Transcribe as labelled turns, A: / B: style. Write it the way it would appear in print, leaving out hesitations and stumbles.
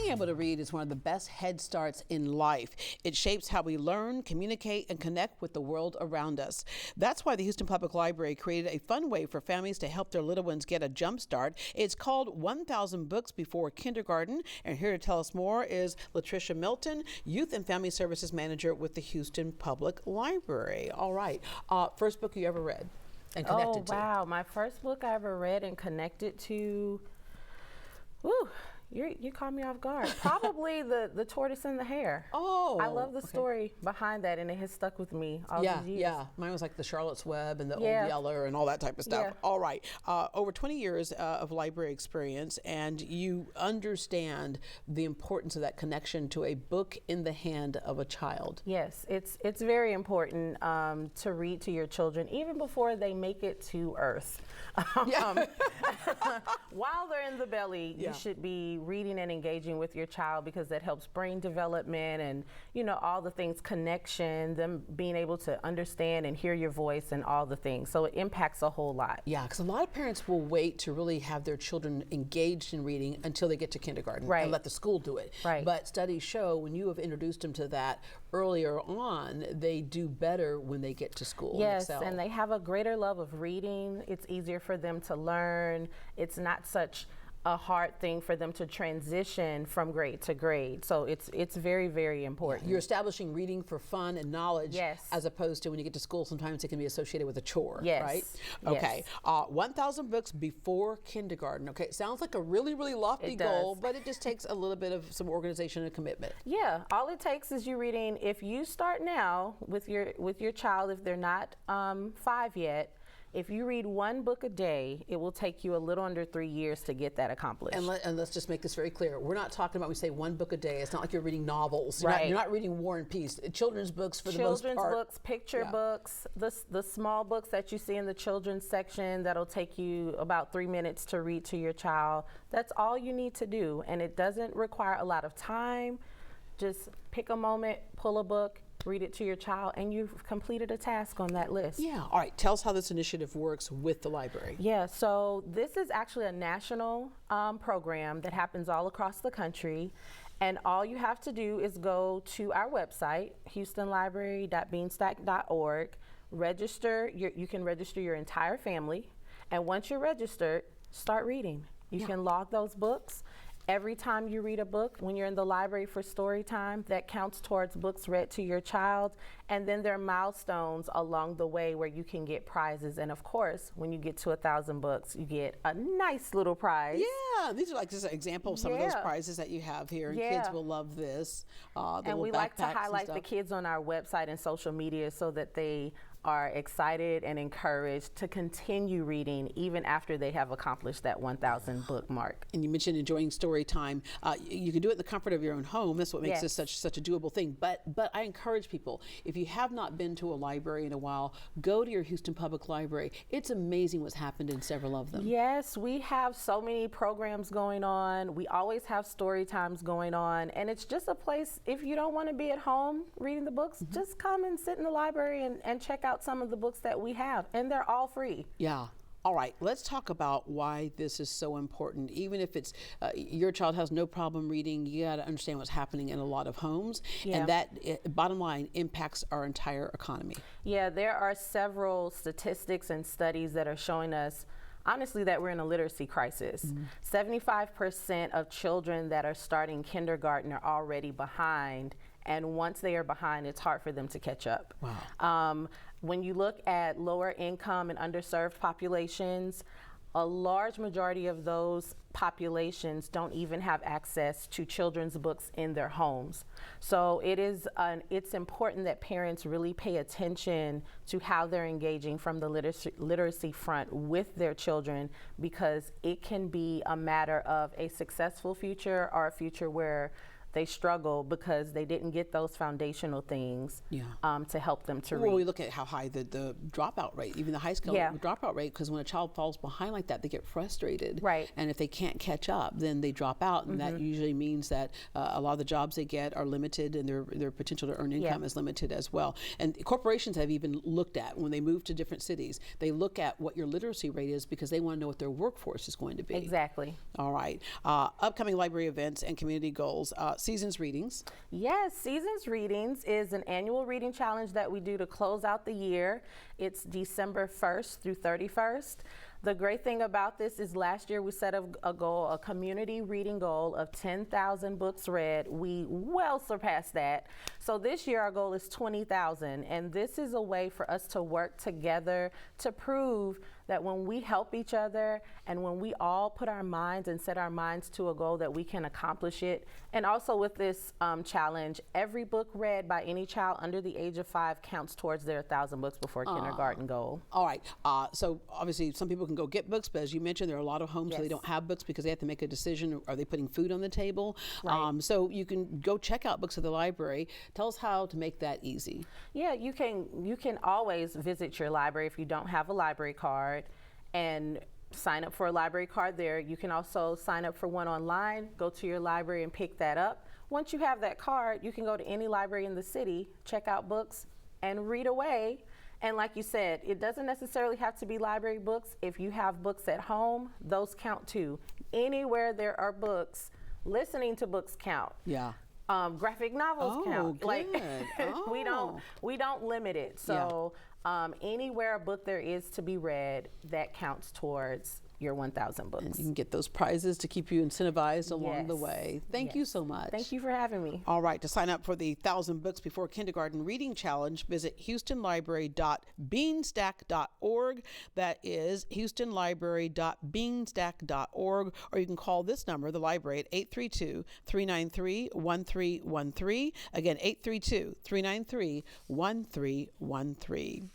A: Being able to read is one of the best head starts in life. It shapes how we learn, communicate, and connect with the world around us. That's why the Houston Public Library created a fun way for families to help their little ones get a jump start. It's called 1,000 Books Before Kindergarten. And here to tell us more is LaTrisha Milton, Youth and Family Services Manager with the Houston Public Library. All right. First book you ever read and connected to?
B: Oh, wow. My first book I ever read and connected to, woo, you caught me off guard. Probably the Tortoise and the Hare.
A: Oh,
B: I love the story behind that, and it has stuck with me all these years.
A: Yeah, mine was like the Charlotte's Web and the Old Yeller and all that type of stuff.
B: Yeah.
A: All right, over 20 years of library experience, and you understand the importance of that connection to a book in the hand of a child.
B: Yes, it's very important to read to your children even before they make it to Earth. While they're in the belly, you should be reading and engaging with your child, because that helps brain development and, you know, all the things, connection, them being able to understand and hear your voice and all the things. So it impacts a whole lot.
A: Yeah, because a lot of parents will wait to really have their children engaged in reading until they get to kindergarten and let the school do it.
B: Right.
A: But studies show when you have introduced them to that earlier on, they do better when they get to school.
B: Yes, and they have a greater love of reading. It's easier for them to learn. It's not such a hard thing for them to transition from grade to grade. So it's very, very important.
A: You're establishing reading for fun and knowledge, as opposed to when you get to school, sometimes it can be associated with a chore, right? Okay, 1,000 books before kindergarten. Okay, it sounds like a really, really lofty goal, but it just takes a little bit of some organization and commitment.
B: Yeah, all it takes is you reading. If you start now with your child, if they're not 5 yet, if you read one book a day, it will take you a little under 3 years to get that accomplished.
A: And let's just make this very clear. We're not talking about when we say one book a day. It's not like you're reading novels.
B: Right.
A: You're not reading War and Peace. Children's books for the most part.
B: Children's books, picture books, the small books that you see in the children's section that'll take you about 3 minutes to read to your child. That's all you need to do. And it doesn't require a lot of time. Just pick a moment, pull a book, read it to your child, and you've completed a task on that list.
A: Yeah. All right. Tell us how this initiative works with the library.
B: Yeah. So this is actually a national program that happens all across the country. And all you have to do is go to our website, houstonlibrary.beanstack.org, register. You can register your entire family. And once you're registered, start reading. You can log those books. Every time you read a book, when you're in the library for story time, that counts towards books read to your child. And then there are milestones along the way where you can get prizes. And of course, when you get to 1,000 books, you get a nice little prize.
A: Yeah, these are like just an example of some of those prizes that you have here. And kids will love this.
B: And we like to highlight the kids on our website and social media so that they are excited and encouraged to continue reading even after they have accomplished that 1,000 book mark.
A: And you mentioned enjoying story time. You can do it in the comfort of your own home. That's what makes this such a doable thing. But I encourage people, if you have not been to a library in a while, go to your Houston Public Library. It's amazing what's happened in several of them.
B: Yes, we have so many programs going on. We always have story times going on. And it's just a place, if you don't want to be at home reading the books, just come and sit in the library and check out some of the books that we have, and they're all free.
A: Yeah. All right, let's talk about why this is so important. Even if it's your child has no problem reading, you got to understand what's happening in a lot of homes, and that bottom line impacts our entire economy.
B: Yeah, there are several statistics and studies that are showing us, honestly, that we're in a literacy crisis. 75% of children that are starting kindergarten are already behind. And once they are behind, it's hard for them to catch up.
A: Wow.
B: When you look at lower income and underserved populations, a large majority of those populations don't even have access to children's books in their homes. So it's important that parents really pay attention to how they're engaging from the literacy front with their children, because it can be a matter of a successful future or a future where they struggle because they didn't get those foundational things to help them to read.
A: Well, we look at how high the dropout rate, even the high school dropout rate, because when a child falls behind like that, they get frustrated.
B: Right.
A: And if they can't catch up, then they drop out, and that usually means that a lot of the jobs they get are limited, and their potential to earn income is limited as well. And corporations have even looked at, when they move to different cities, they look at what your literacy rate is because they want to know what their workforce is going to be.
B: Exactly.
A: All right. Upcoming library events and community goals. Seasons Readings.
B: Yes, Seasons Readings is an annual reading challenge that we do to close out the year. It's December 1st through 31st. The great thing about this is last year we set a goal, a community reading goal of 10,000 books read. We well surpassed that. So this year our goal is 20,000, and this is a way for us to work together to prove that when we help each other and when we all put our minds and set our minds to a goal, that we can accomplish it. And also with this challenge, every book read by any child under the age of 5 counts towards their 1,000 books before kindergarten goal.
A: All right. So obviously some people can go get books, but as you mentioned, there are a lot of homes where they don't have books because they have to make a decision. Are they putting food on the table?
B: Right.
A: So you can go check out books at the library. Tell us how to make that easy.
B: Yeah, you can always visit your library if you don't have a library card and sign up for a library card there. You can also sign up for one online, go to your library and pick that up. Once you have that card, you can go to any library in the city, check out books, and read away. And like you said, it doesn't necessarily have to be library books. If you have books at home, those count too. Anywhere there are books, listening to books count.
A: Yeah.
B: Graphic novels count.
A: Good.
B: Like we don't limit it. So anywhere a book there is to be read, that counts towards your 1,000 books.
A: And you can get those prizes to keep you incentivized along the way. Thank you so much.
B: Thank you for having me.
A: All right, to sign up for the 1,000 Books Before Kindergarten Reading Challenge, visit houstonlibrary.beanstack.org. That is houstonlibrary.beanstack.org, or you can call this number, the library, at 832-393-1313. Again, 832-393-1313.